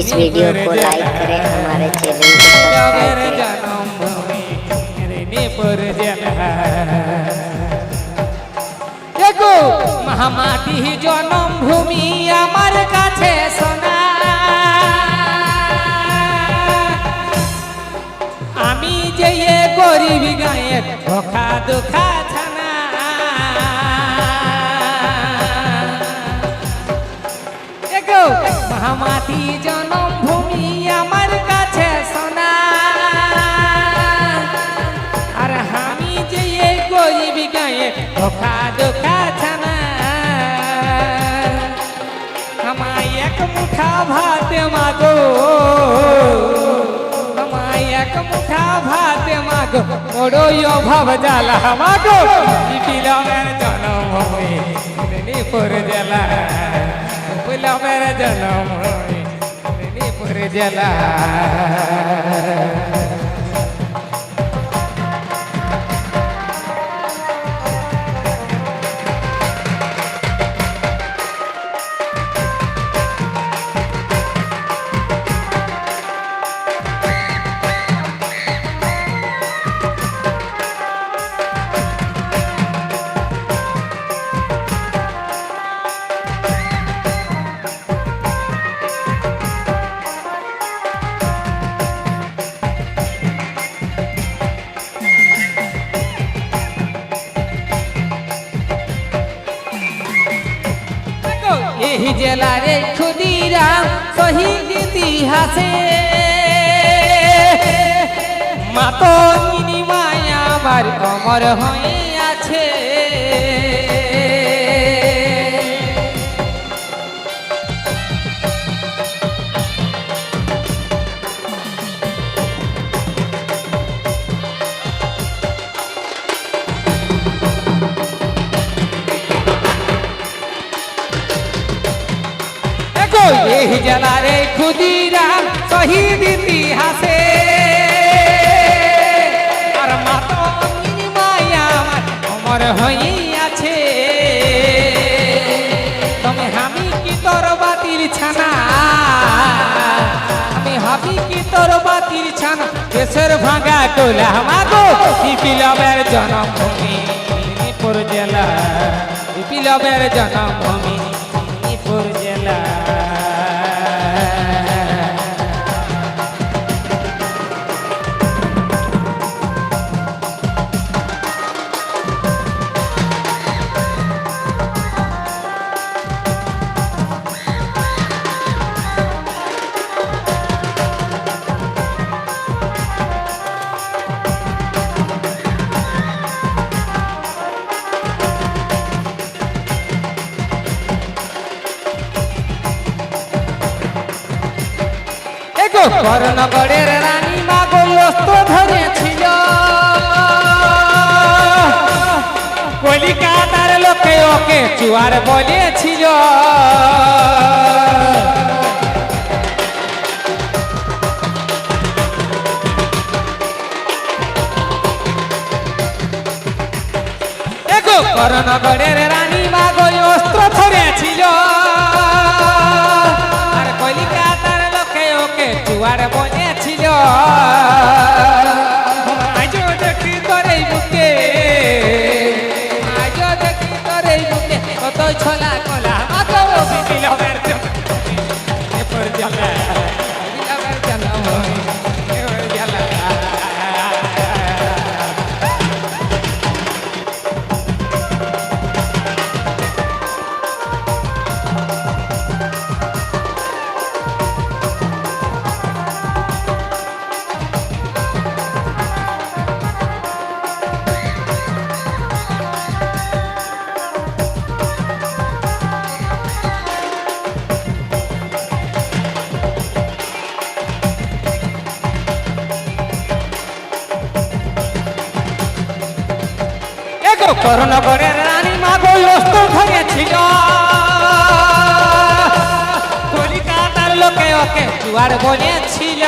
इस वीडियो को लाइक करें, हमारे चैनल को सब्सक्राइब करें। महामाटी जन्मभूमि आमार काछे सोना, आमी जे ये गरीब गाये धोखा धोखा छाना। देखो महामाटी जन्मभूमि आमार काछे सोना, और आमी जे ये गरीब गाये धोखा धोखा छाना। हमाय एक मुठा भात मागो, एक मुठा भात मागो, मोड़ो यो भाव जाला मागो। पिला मेरे जन्म होए नीपुर जला, पिला मेरे जन्म होए नीपुर जला। এই জেলারে ক্ষুদিরাম শহীদ ইতিহাসে মাতো মায়া আমার অমর হয়ে আছে। এই জেলারে ক্ষুদিরাম শহীদ ইতিহাসে, আর মাতো মায়া আমার অমর হয়ে আছে। তুমি আমি কি তোর বাতিল ছানা, আমি হাবি কি তোর বাতিল ছানা। দেশের ভাঙা কোলা মাগো বিপ্লবের জন্মভূমি নীপুর জেলা, বিপ্লবের জন্মভূমি নীপুর জেলা। করনগরের রানী মা গোলস্ত ধরেছিল, কলিকাতার লোকে ওকে চুয়ার বলেছিল। করনগরের রানী মা গোলস্ত ধরেছিল, আর কলিকাতার লোকে ওকে চুয়ার বলেছিল। আজও দেখি তোর এই বুকে, আজও দেখি তোর এই বুকে কত ছলা কলা মাতো বিপ্লবের জন্ম, বিপ্লবের জন্ম জেলা। করনগরের রানী মা গোলস্ত ধরেছিল, কলিকাতার লোকে ওকে চুয়ার বলেছিল।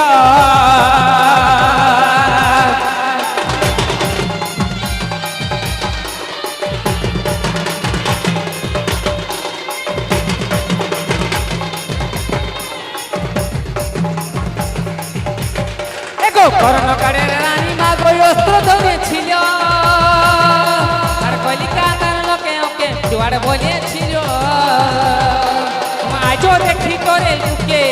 মাগো কর্ণকারের রানী মাগো অস্ত্র ধরেছিল আর কলিকাতার লোকে ওকে জোয়ার বলেছিল আজও দেখি তোরে বুকে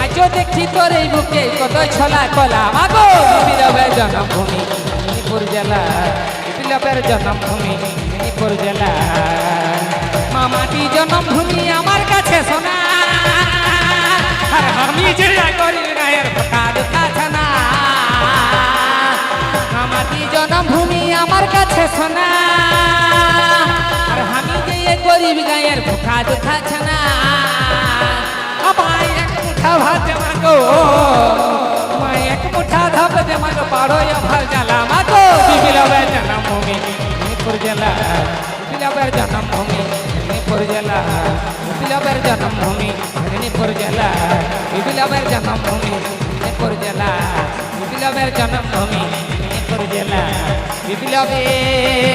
আজও দেখি তোরে বুকে কত ছলা কলা মাগো বিপ্লবের জন্মভূমি মেদিনীপুর জেলা বিপ্লবের জন্মভূমি মেদিনীপুর জেলা মামাটি জন্মভূমি আমার কাছে সোনা আর আমি যে গরিব গায়ের ফোটা দেখাছে না মামাটি জন্মভূমি আমার কাছে সোনা আর আমি যে গরিব গায়ের ফোটা দেখাছে না আমায় এক মুঠা ভাত দে মাগো আমায় এক মুঠা ধাপ দে মাগো পাড়ো ভার জ্বালা মাগো বিপ্লবের জন্মভূমি মেদিনীপুর জেলা বিপ্লবের জন্মভূমি মেদিনীপুর জেলা বিপ্লবের জন্মভূমি মেদিনীপুর জেলা বিপ্লবের জন্মভূমি মেদিনীপুর জেলা বিপ্লবের জন্মভূমি মেদিনীপুর জেলা বিপ্লবের